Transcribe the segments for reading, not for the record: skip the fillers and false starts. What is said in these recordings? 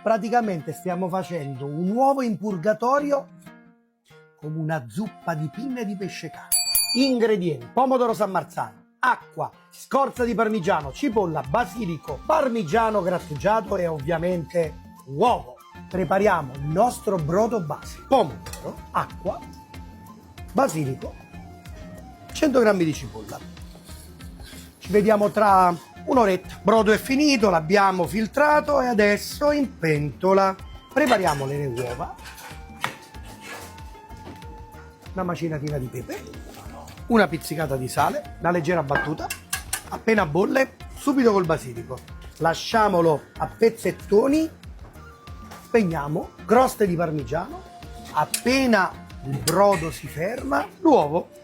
Praticamente stiamo facendo un uovo in purgatorio con una zuppa di pinne di pesce cane. Ingredienti: pomodoro San Marzano, acqua, scorza di parmigiano, cipolla, basilico, parmigiano grattugiato e ovviamente uovo. Prepariamo il nostro brodo base: pomodoro, acqua, basilico, 100 g di cipolla. Ci vediamo tra un'oretta. Brodo è finito, l'abbiamo filtrato e adesso in pentola prepariamo le uova, una macinatina di pepe, una pizzicata di sale, una leggera battuta. Appena bolle, subito col basilico. Lasciamolo a pezzettoni, spegniamo, croste di parmigiano. Appena il brodo si ferma, l'uovo.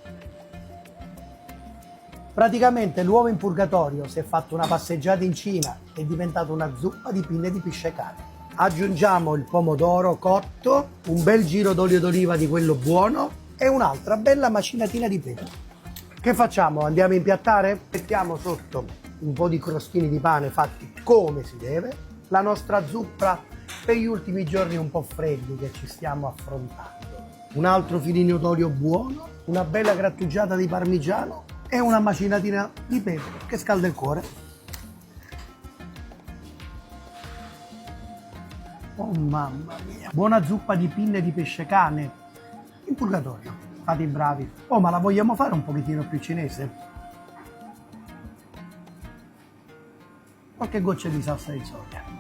Praticamente l'uovo in purgatorio, si è fatto una passeggiata in Cina, è diventato una zuppa di pinne di pesce cane. Aggiungiamo il pomodoro cotto, un bel giro d'olio d'oliva di quello buono e un'altra bella macinatina di pepe. Che facciamo? Andiamo a impiattare? Mettiamo sotto un po' di crostini di pane fatti come si deve, la nostra zuppa per gli ultimi giorni un po' freddi che ci stiamo affrontando. Un altro filino d'olio buono, una bella grattugiata di parmigiano e una macinatina di pepe che scalda il cuore. Oh mamma mia! Buona zuppa di pinne di pesce cane in purgatorio. Fate i bravi. Oh, ma la vogliamo fare un pochettino più cinese? Qualche goccia di salsa di soia.